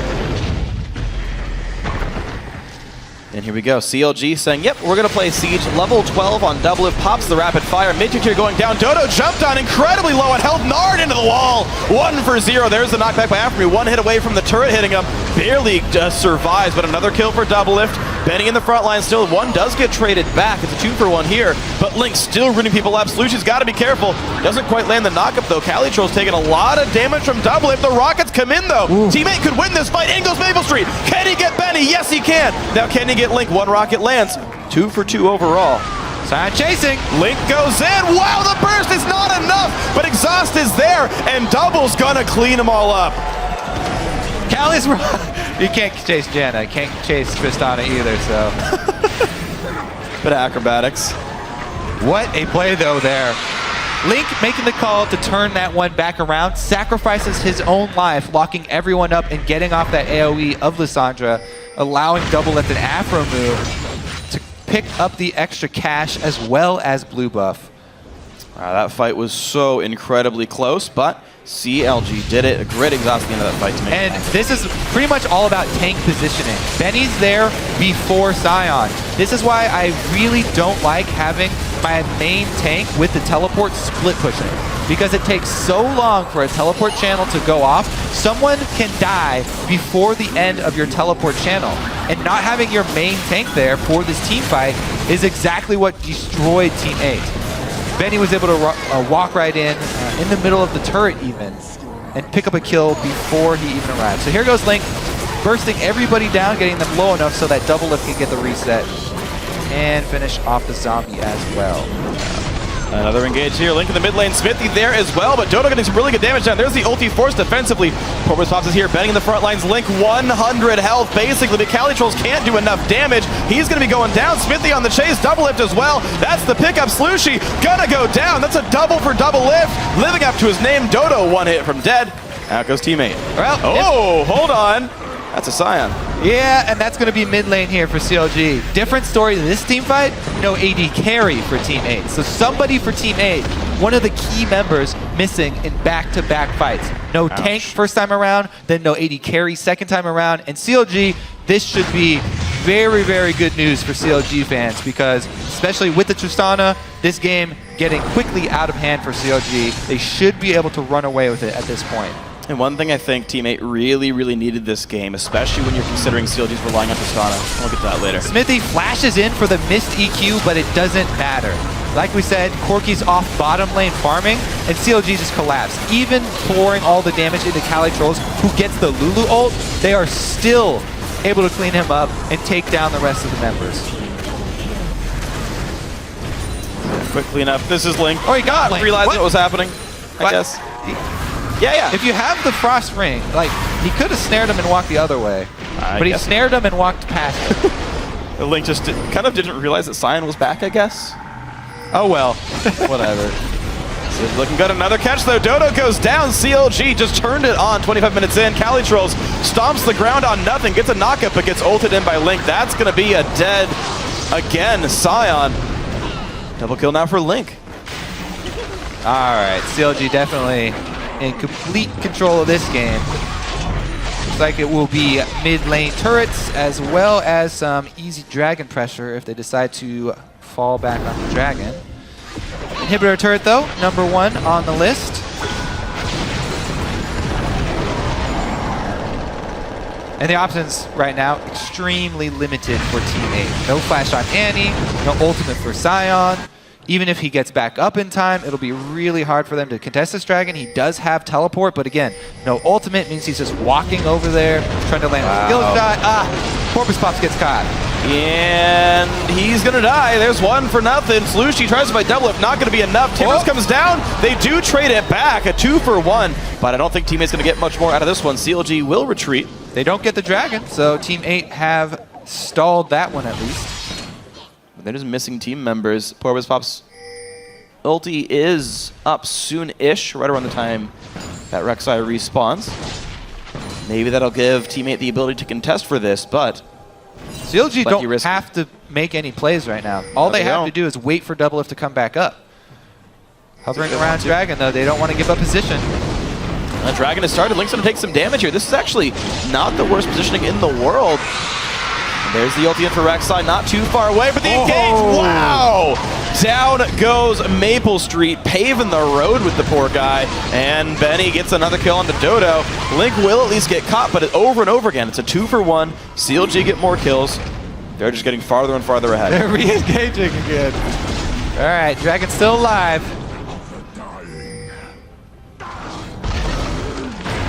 And here we go. CLG saying, yep, we're going to play Siege. Level 12 on Double Lift. Pops the rapid fire. Mid-tier tier going down. Dodo jumped on incredibly low on health. Nard into the wall. 1 for 0. There's the knockback by Aframy. 1 hit away from the turret hitting him. Barely just survives, but another kill for Double Lift. Benny in the front line still. 1 does get traded back. It's a 2 for 1 here, but Link still rooting people up. Slushy's got to be careful. Doesn't quite land the knockup, though. Calitro's taking a lot of damage from Double Lift. The Rockets come in, though. Ooh. Team 8 could win this fight. In goes Maple Street. Can he get Benny? Yes, he can. Now, can he get Link? 1 rocket lands. 2 for 2 overall. Scion chasing. Link goes in. Wow, the burst is not enough, but Exhaust is there, and Double's gonna clean them all up. Callie's you can't chase Janna. Can't chase Tristana either, so. Bit of acrobatics. What a play, though, there. Link making the call to turn that one back around, sacrifices his own life, locking everyone up and getting off that AoE of Lissandra, allowing Double Lift and Afro move to pick up the extra cash as well as blue buff. That fight was so incredibly close, but CLG did it. A great exhaust at the end of that fight to make And it. this is pretty much all about tank positioning. Benny's there before Scion. This is why I really don't like having my main tank with the teleport split pushing, because it takes so long for a teleport channel to go off. Someone can die before the end of your teleport channel, and not having your main tank there for this team fight is exactly what destroyed Team 8. Benny was able to walk right in the middle of the turret even, and pick up a kill before he even arrived. So here goes Link, bursting everybody down, getting them low enough so that Double Lift can get the reset and finish off the zombie as well. Another engage here. Link in the mid lane. Smithy there as well, but Dodo getting some really good damage down. There's the ulti force defensively. Porpoise Pops is here, betting in the front lines. Link 100 health basically, but Calitrolls can't do enough damage. He's going to be going down. Smithy on the chase. Double Lift as well. That's the pickup. Slushy gonna go down. That's a double for Double Lift. Living up to his name. Dodo 1 hit from dead. Out goes teammate. Well, hold on. That's a Scion. yeah, and that's going to be mid lane here for CLG. Different story to this team fight. No AD carry for Team 8. So somebody for Team 8, one of the key members missing in back-to-back fights. No tank first time around, then no AD carry second time around. And CLG, this should be very, very good news for CLG fans, because especially with the Tristana, this game getting quickly out of hand for CLG, they should be able to run away with it at this point. And one thing I think Teammate really needed this game, especially when you're considering CLG's relying on Tristana. We'll get to that later. Smithy flashes in for the missed EQ, but it doesn't matter. Like we said, Corky's off bottom lane farming, and CLG just collapsed. Even pouring all the damage into CaliTrolls, who gets the Lulu ult, they are still able to clean him up and take down the rest of the members. Quick cleanup. This is Link. Oh, he got Link. Realized What? what was happening, I guess. Yeah. If you have the Frost Ring, like, he could have snared him and walked the other way. But he snared him and walked past him. Link just kind of didn't realize that Sion was back, I guess. Oh well. Whatever. So looking good. Another catch though. Dodo goes down. CLG just turned it on 25 minutes in. CaliTrolls stomps the ground on nothing. Gets a knockup but gets ulted in by Link. That's going to be a dead again. Sion. Double kill now for Link. Alright, CLG definitely in complete control of this game. Looks like it will be mid lane turrets as well as some easy dragon pressure if they decide to fall back on the dragon. Inhibitor turret though, #1 on the list. And the options right now, extremely limited for Team 8. No flash on Annie, no ultimate for Sion. Even if he gets back up in time, it'll be really hard for them to contest this dragon. He does have teleport, but again, no ultimate means he's just walking over there, trying to land a skill shot. Porpoise Pops gets caught. And he's gonna die. There's one for nothing. Slushy tries to fight double if not gonna be enough. Timbers comes down. They do trade it back, a 2-for-1. But I don't think Teammate's gonna get much more out of this one. CLG will retreat. They don't get the dragon, so Team 8 have stalled that one at least. They're just missing team members. Porpoise Pop's ulti is up soon-ish, right around the time that Rek'Sai respawns. Maybe that'll give Team 8 the ability to contest for this, but CLG don't have to make any plays right now. All they have to do is wait for Doublelift to come back up. Hovering around Dragon, though, they don't want to give up position. Dragon has started. Link's going to take some damage here. This is actually not the worst positioning in the world. And there's the ulti in for Rek'Sai, not too far away, but the engage, wow! Down goes Maple Street, paving the road with the poor guy, and Benny gets another kill on the Dodo. Link will at least get caught, but over and over again, it's a 2-for-1. CLG get more kills. They're just getting farther and farther ahead. They're re-engaging again. All right, Dragon's still alive.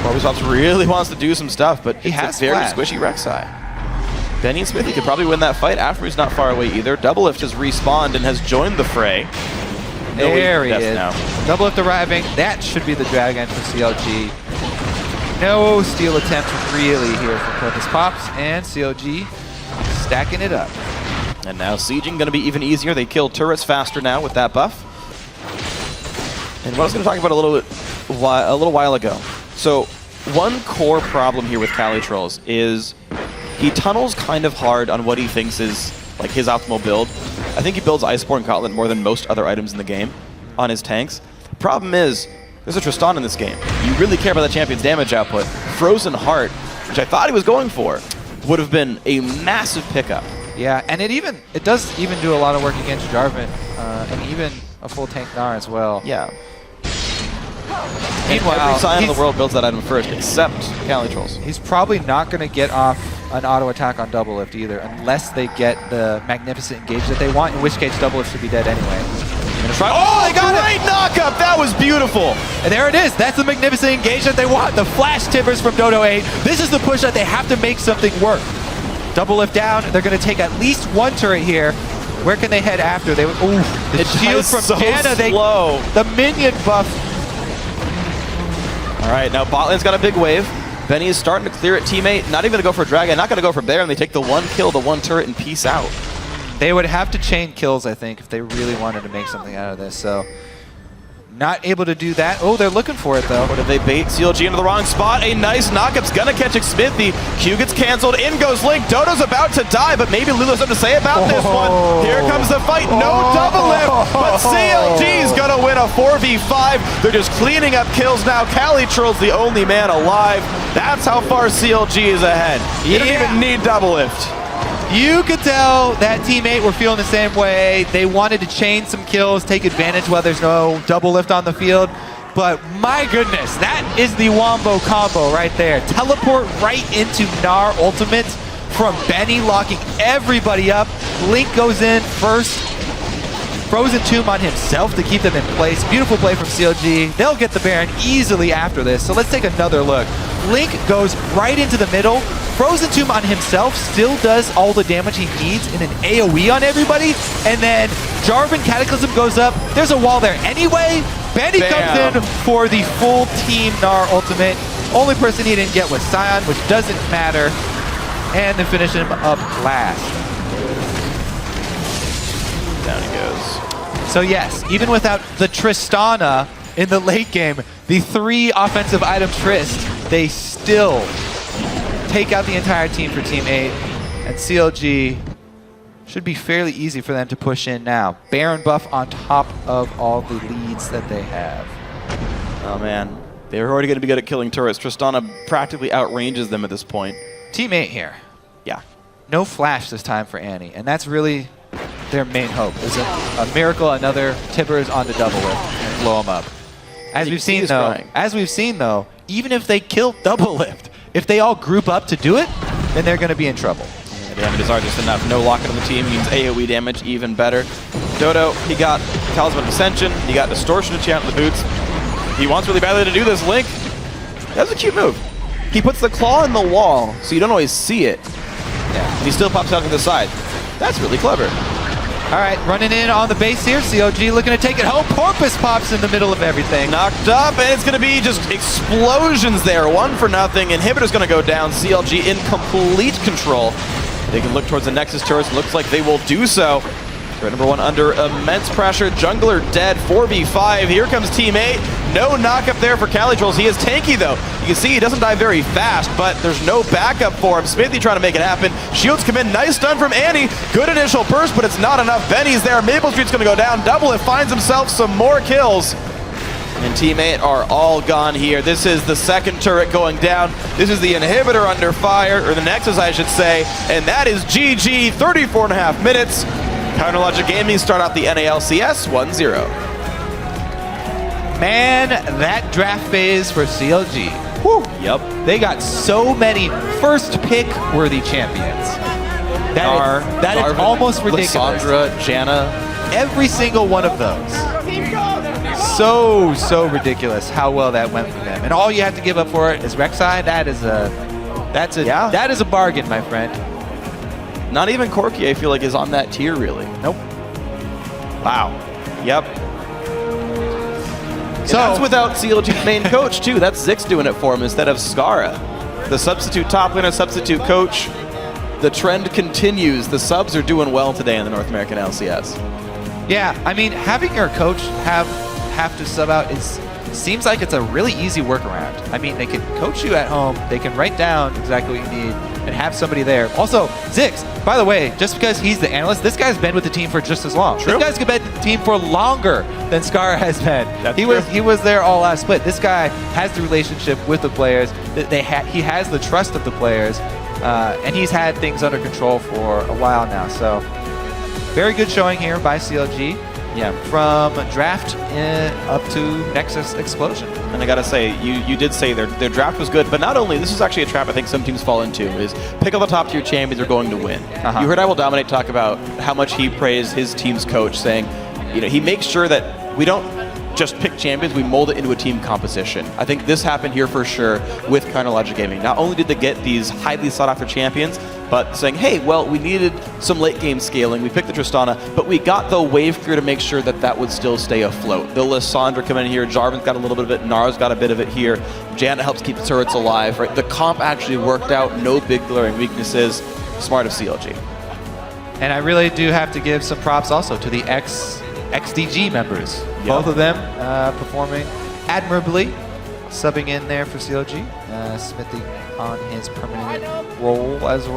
Porpoise Pops really wants to do some stuff, but he has a very squishy Rek'Sai. Benny and Smithy could probably win that fight. After he's not far away either. Doublelift has respawned and has joined the fray. There he is. Now. Doublelift arriving. That should be the dragon for CLG. No steal attempt really here from Porpoise Pops, and CLG stacking it up. And now sieging going to be even easier. They kill turrets faster now with that buff. And what I was going to talk about a little while ago. So one core problem here with CaliTrolls is he tunnels kind of hard on what he thinks is like his optimal build. I think he builds Iceborne Gauntlet more than most other items in the game on his tanks. Problem is, there's a Tristana in this game. You really care about the champion's damage output. Frozen Heart, which I thought he was going for, would have been a massive pickup. Yeah, and it does even do a lot of work against Jarvan, and even a full tank Gnar as well. Yeah. Meanwhile, every sign in the world builds that item first, except CaliTrolls. He's probably not going to get off an auto attack on Doublelift either, unless they get the magnificent engage that they want, in which case Doublelift should be dead anyway. Oh, they got it! Great knockup! That was beautiful! And there it is. That's the magnificent engage that they want. The flash timbers from Dodo 8. This is the push that they have to make something work. Doublelift down. They're going to take at least one turret here. Where can they head after? They would. Ooh, the shield from Janna. The minion buff. All right, now bot lane's got a big wave. Benny is starting to clear it. Teammate not even going to go for Dragon, not going to go for Bear, and they take the one kill, the one turret, and peace out. They would have to chain kills, I think, if they really wanted to make something out of this. So, not able to do that. Oh, they're looking for it, though. Or did they bait CLG into the wrong spot? A nice knockup's going to catch Smithy. Q gets canceled. In goes Link. Dodo's about to die, but maybe Lulu has something to say about this one. Here comes the fight. No double lift, but CLG's going to win a 4v5. They're just cleaning up kills now. CaliTrolls the only man alive. That's how far CLG is ahead. You don't even need double lift. You could tell that Team 8 were feeling the same way. They wanted to chain some kills, take advantage while there's no double lift on the field. but my goodness, that is the wombo combo right there. Teleport right into Gnar ultimate from Benny, locking everybody up. Link goes in first. Frozen Tomb on himself to keep them in place. Beautiful play from CLG. They'll get the Baron easily after this. So let's take another look. Link goes right into the middle. Frozen Tomb on himself still does all the damage he needs in an AoE on everybody. And then Jarvan Cataclysm goes up. There's a wall there anyway. Benny comes in for the full team Gnar ultimate. Only person he didn't get was Sion, which doesn't matter. And then finish him up last. Down he goes. So yes, even without the Tristana in the late game, the 3 offensive item Trist, they still take out the entire team for Team 8. And CLG should be fairly easy for them to push in now. Baron buff on top of all the leads that they have. Oh man, they're already going to be good at killing turrets. Tristana practically outranges them at this point. Team 8 here. Yeah. No flash this time for Annie, and that's really their main hope. Is a miracle, another Tibbers on the double lift and blow them up. As we've seen though, even if they kill double lift, if they all group up to do it, then they're going to be in trouble. Yeah, the damages are just enough. No lock-in on the team means AoE damage even better. Dodo, he got Talisman of Ascension, he got Distortion Enchant in the boots. He wants really badly to do this. Link, that's a cute move. He puts the claw in the wall, so you don't always see it. Yeah. And he still pops out to the side. That's really clever. All right, running in on the base here. CLG looking to take it home. Porpoise pops in the middle of everything. Knocked up, and it's going to be just explosions there. 1-0. Inhibitor's going to go down. CLG in complete control. They can look towards the Nexus turrets. Looks like they will do so. Threat number 1 under immense pressure. Jungler dead. 4v5. Here comes Team 8. No knock up there for Calitrolls. He is tanky though. You can see he doesn't die very fast, but there's no backup for him. Smithy trying to make it happen. Shields come in. Nice stun from Annie. Good initial burst, but it's not enough. Benny's there. Maple Street's going to go down. Double it finds himself some more kills. And Team 8 are all gone here. This is the second turret going down. This is the inhibitor under fire, or the Nexus I should say, and that is GG. 34.5 minutes. Counterlogic Gaming start out the NALCS 1-0. Man, that draft phase for CLG. Whew. Yep. They got so many first pick worthy champions. That is almost ridiculous. Lissandra, Janna. Every single one of those. So ridiculous how well that went for them. And all you have to give up for it is Rek'Sai. That is a bargain, my friend. Not even Corki, I feel like, is on that tier, really. Nope. Wow. Yep. So that's without CLG's main coach, too. That's Zix doing it for him instead of Skara. The substitute top laner, substitute coach. The trend continues. The subs are doing well today in the North American LCS. Yeah, I mean, having your coach have to sub out seems like it's a really easy workaround. I mean, they can coach you at home. They can write down exactly what you need and have somebody there. Also, Zix, by the way, just because he's the analyst, this guy's been with the team for just as long. True. This guy's been with the team for longer than Skara has been. He was there all last split. This guy has the relationship with the players. He has the trust of the players, and he's had things under control for a while now. So, very good showing here by CLG. Yeah, from draft up to Nexus Explosion. And I gotta say, you did say their draft was good, but not only, this is actually a trap I think some teams fall into, is pick all the top tier champions are going to win. You heard I Will Dominate talk about how much he praised his team's coach, saying, you know, he makes sure that we don't just pick champions, we mold it into a team composition. I think this happened here for sure with Counterlogic Gaming. Not only did they get these highly sought after champions, but saying, hey, well, we needed some late game scaling. We picked the Tristana, but we got the wave clear to make sure that that would still stay afloat. The Lissandra come in here, Jarvan's got a little bit of it, Nara's got a bit of it here. Janna helps keep the turrets alive, right? The comp actually worked out, no big glaring weaknesses. Smart of CLG. And I really do have to give some props also to the XDG members. Yep. Both of them performing admirably, subbing in there for CLG. Smithy on his permanent role as well.